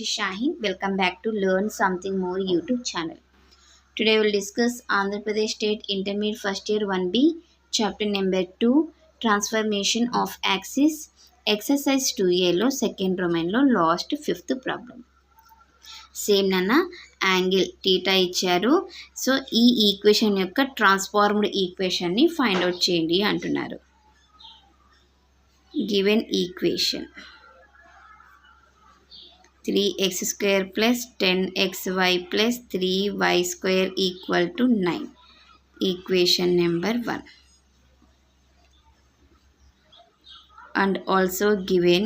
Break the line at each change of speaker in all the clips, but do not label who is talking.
is Shaheen. Welcome back to Learn Something More YouTube channel. Today we will discuss Andhra Pradesh State Intermediate First Year 1B, Chapter number 2, Transformation of Axis, Exercise 2A లో second డొమైన్లో last fifth problem. Same నాన్న angle theta ఇచ్చారు. So ఈ equation యొక్క transformed ఈక్వేషన్ని find out చేయండి అంటున్నారు. Given equation 3x square plus 10xy plus 3y square equal to 9. Equation number 1. And also given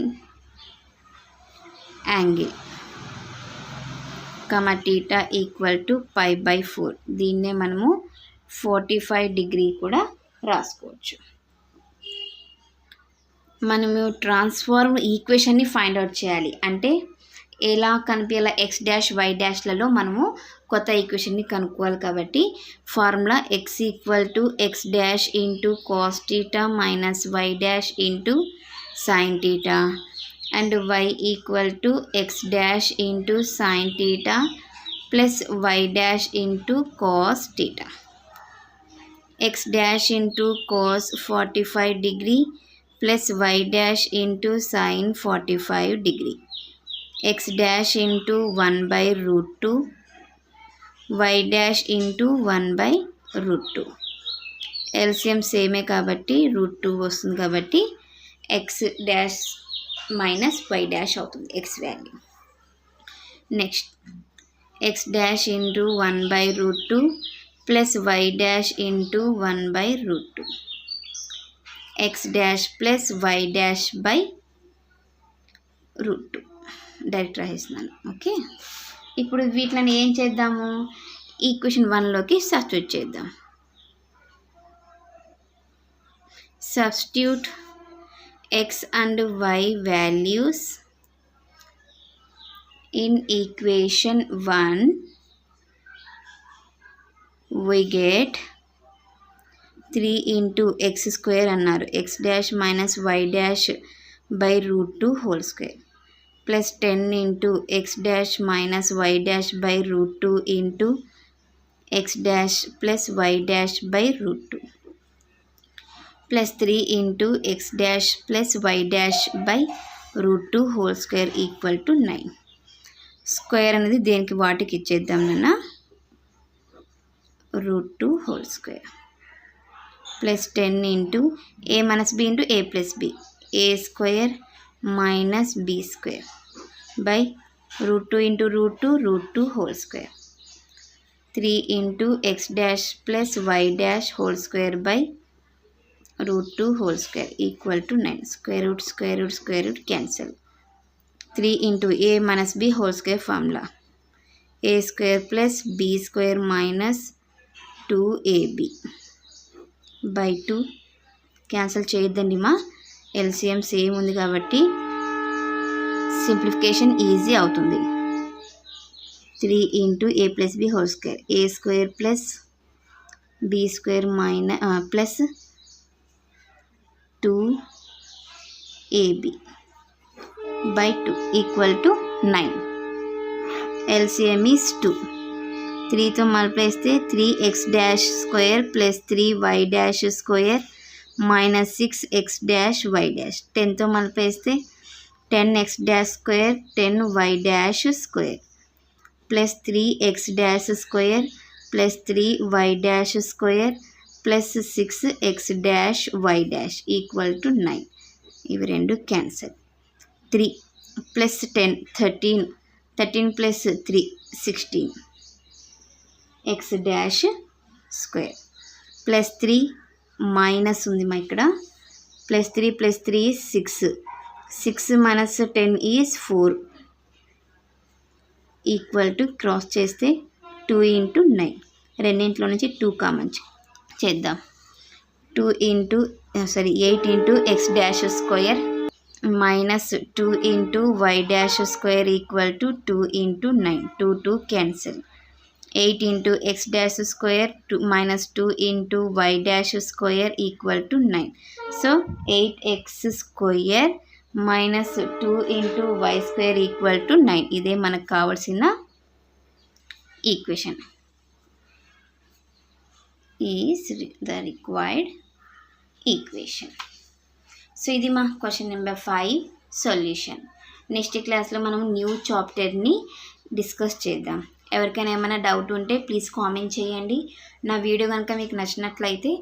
angle comma theta equal to pi by 4. దీన్నే మనము 45 degree కూడా రాసుకోవచ్చు. మనము ట్రాన్స్ఫార్మ్ ఈక్వేషన్ని ఫైండ్ అవుట్ చేయాలి. అంటే ఎలా కనిపించాల ఎక్స్ డాష్ వై డాష్లలో మనము కొత్త ఈక్వేషన్ని కనుక్కోవాలి. కాబట్టి formula x equal to x dash into cos theta minus y dash into sin theta and y equal to x dash into sin theta plus y dash into cos theta. X dash into cos 45 degree plus y dash into sin 45 degree. x dash into 1 by root 2 y dash into 1 by root 2. LCM సేమే కాబట్టి root 2 వస్తుంది కాబట్టి x dash minus y dash అవుతుంది x value. Next x dash into 1 by root 2 plus y dash into 1 by root 2. x dash plus y dash by root 2 direct రాసేస్తున్నాను. Okay, ఇప్పుడు వీటిని ఏం చేద్దాము, ఈక్వేషన్ 1లోకి సబ్స్టిట్యూట్ చేద్దాం. Substitute X and Y values in equation 1 we get 3 into x square అన్నారు, x dash minus y dash by root 2 whole square plus 10 into x dash minus y dash by root 2 into x dash plus y dash by root 2 plus 3 into x dash plus y dash by root 2 whole square equal to 9. Square అనేది దేనికి వాటికి ఇచ్చేద్దాం నాన్న, root 2 whole square plus 10 into a minus b into a plus b, a square minus b square by root 2 into root 2 whole square. 3 into x dash plus y dash whole square by root 2 whole square equal to 9. Square root cancel. 3 into a minus b whole square formula, a square plus b square minus 2ab by 2 cancel చేయొద్దండి మా, LCM same ఉంది కాబట్టి simplification easy అవుతుంది. 3 into a plus b whole square, a square plus b square plus 2ab by 2 equal to 9. LCM is 2. 3తో multiply చేస్తే 3x dash square plus 3y dash square minus 6x dash y dash. 10తో multiply చేస్తే 10x dash square 10y dash square plus 3x dash square plus 3y dash square plus 6x dash y dash equal to 9. ఇవి రెండు cancel. 3 plus 10 13 plus 3 16 x dash square plus 3 minus ఉంది మా ఇక్కడ, plus 3 6 minus 10 is 4 equal to cross చేస్తే 2 into 9, రెండింటిలో నుంచి 2 common చేద్దాం. 8 into x dash square minus 2 into y dash square equal to 2 into 9, 2 cancel. 8 into x dash square minus 2 into y dash square equal to 9. So 8x square -2 into y square equal to 9. ఇదే మనకు కావాల్సిన equation. Is the required equation. So ఇది మా question number 5 solution. Next క్లాస్లో మనం new చాప్టర్ని discuss చేద్దాం. ఎవరికైనా ఏమైనా డౌట్ ఉంటే ప్లీజ్ కామెంట్ చేయండి. నా వీడియో కనుక మీకు నచ్చినట్లయితే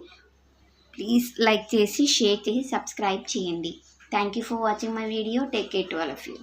ప్లీజ్ లైక్ చేసి, షేర్ చేసి, సబ్స్క్రైబ్ చేయండి. Thank you for watching my video. Take care to all of you.